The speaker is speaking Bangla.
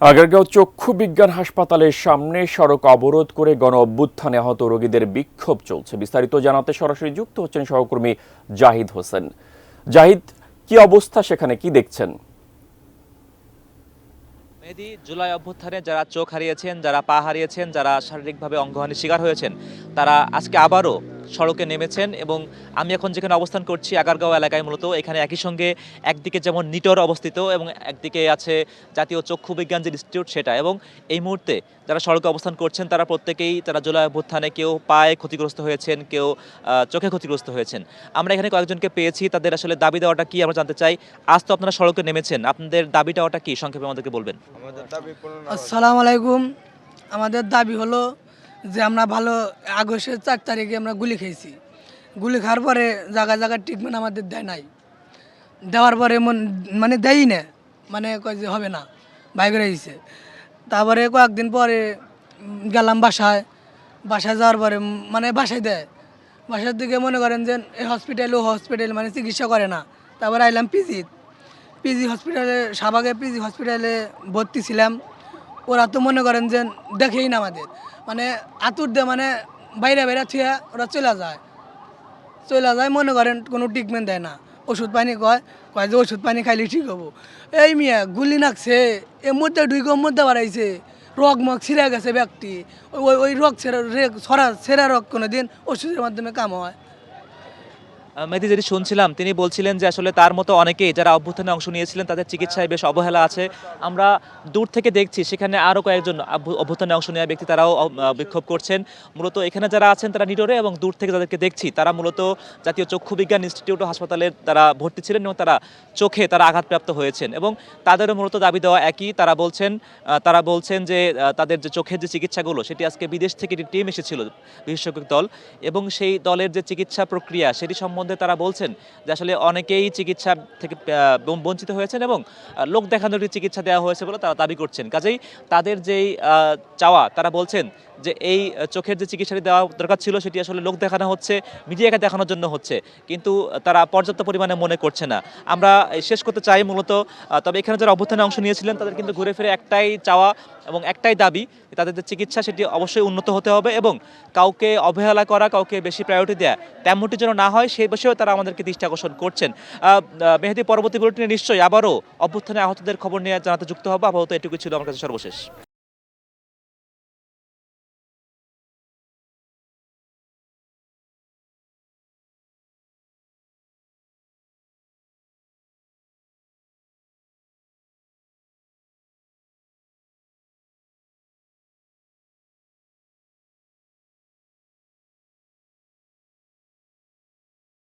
আগারগাঁও চক্ষু বিজ্ঞান হাসপাতালের সামনে সড়ক অবরোধ করে গণ অভ্যুত্থানে আহত রোগীদের বিক্ষোভ চলছে। বিস্তারিত জানাতে সরাসরি যুক্ত হচ্ছেন সহকর্মী জাহিদ হোসেন। জাহিদ, কি অবস্থা সেখানে, কি দেখছেন? মেহেদী, জুলাই অভ্যুত্থানে যারা চোখ হারিয়েছেন, যারা পা হারিয়েছেন, যারা শারীরিকভাবে অঙ্গহানির শিকার হয়েছেন, তারা আজকে আবারও সড়কে নেমেছেন। এবং আমি এখন যেখানে অবস্থান করছি আগারগাঁও এলাকায়, মূলত এখানে একই সঙ্গে একদিকে যেমন নিটোর অবস্থিত এবং একদিকে আছে জাতীয় চক্ষু বিজ্ঞান যে ইনস্টিটিউট সেটা। এবং এই মুহূর্তে যারা সড়কে অবস্থান করছেন তারা প্রত্যেকেই তারা জুলাই অভ্যুত্থানে কেউ পায়ে ক্ষতিগ্রস্ত হয়েছেন, কেউ চোখে ক্ষতিগ্রস্ত হয়েছেন। আমরা এখানে কয়েকজনকে পেয়েছি, তাদের আসলে দাবি দেওয়াটা কি আমরা জানতে চাই। আজ তো আপনারা সড়কে নেমেছেন, আপনাদের দাবি দেওয়াটা কি সংক্ষেপে আমাদেরকে বলবেন। আসসালামু আলাইকুম। আমাদের দাবি হলো যে আমরা ভালো আগস্টের 4 তারিখে আমরা গুলি খেয়েছি। গুলি খাওয়ার পরে জায়গায় জায়গায় ট্রিটমেন্ট আমাদের দেয় নাই। দেওয়ার পরে মানে দেয়ই না, মানে কয় যে হবে না, বাইরে রয়েছে। তারপরে কয়েকদিন পরে গেলাম বাসায়। বাসায় যাওয়ার পরে মানে বাসায় দেয়, বাসার দিকে মনে করেন যে এই হসপিটাল মানে চিকিৎসা করে না। তারপরে আইলাম পিজি হসপিটালে, শাহবাগে পিজি হসপিটালে ভর্তি ছিলাম। ওরা তো মনে করেন যে দেখেই না আমাদের, মানে আতুর দিয়ে মানে বাইরে বাইরে থুয়ে ওরা চলে যায়, মনে করেন কোনো ট্রিটমেন্ট দেয় না। ওষুধ পানি কয় যে ওষুধ পানি খাইলে ঠিক হবো। এই মিয়া গুলি নাকছে, এর মধ্যে মধ্যে বাড়াইছে, রগ মগ ছিঁড়ে গেছে ব্যক্তি। ওই রগ ছেঁড়া রগ কোনো দিন ওষুধের মাধ্যমে কাম হয়। মেহেদী, যেটি শুনছিলাম তিনি বলছিলেন যে আসলে তার মতো অনেকেই যারা অভ্যুত্থানে অংশ নিয়েছিলেন তাদের চিকিৎসায় বেশ অবহেলা আছে। আমরা দূর থেকে দেখছি সেখানে আরও কয়েকজন অভ্যুত্থানে অংশ নেওয়া ব্যক্তি তারাও বিক্ষোভ করছেন। মূলত এখানে যারা আছেন তারা নিটোরে, এবং দূর থেকে যাদেরকে দেখছি তারা মূলত জাতীয় চক্ষু বিজ্ঞান ইনস্টিটিউট ও হাসপাতালে তারা ভর্তি ছিলেন এবং তারা চোখে তারা আঘাতপ্রাপ্ত হয়েছেন। এবং তাদেরও মূলত দাবি দেওয়া একই। তারা বলছেন যে তাদের যে চোখের যে চিকিৎসাগুলো সেটি আজকে বিদেশ থেকে একটি টিম এসেছিল, বিশেষজ্ঞ দল, এবং সেই দলের যে চিকিৎসা প্রক্রিয়া সেটি সম্বন্ধে তারা বলছেন যে আসলে অনেকেই চিকিৎসা থেকে বঞ্চিত হয়েছেন এবং লোক দেখানোর চিকিৎসা দেওয়া হয়েছে বলে তারা দাবি করছেন। কাজেই তাদের যেই চাওয়া, তারা বলছেন যে এই চোখের যে চিকিৎসাটি দেওয়া দরকার ছিল সেটি আসলে লোক দেখানো হচ্ছে, মিডিয়াকে দেখানোর জন্য হচ্ছে, কিন্তু তারা পর্যাপ্ত পরিমাণে মনে করছে না। আমরা শেষ করতে চাই মূলত, তবে এখানে যারা অভ্যুত্থানে অংশ নিয়েছিলেন তাদের কিন্তু ঘুরে ফিরে একটাই চাওয়া এবং একটাই দাবি, তাদের যে চিকিৎসা সেটি অবশ্যই উন্নত হতে হবে এবং কাউকে অবহেলা করা, কাউকে বেশি প্রায়োরিটি দেয়া তেমনটি যেন না হয়, সেই বিষয়েও তারা আমাদেরকে দৃষ্টি আকর্ষণ করছেন। মেহেদী, পরবর্তী বুলেটিনে নিশ্চয়ই আবারও অভ্যুত্থানে আহতদের খবর নিয়ে জানাতে যুক্ত হবো। আপাতত এটুকু ছিল আমার কাছে সর্বশেষ।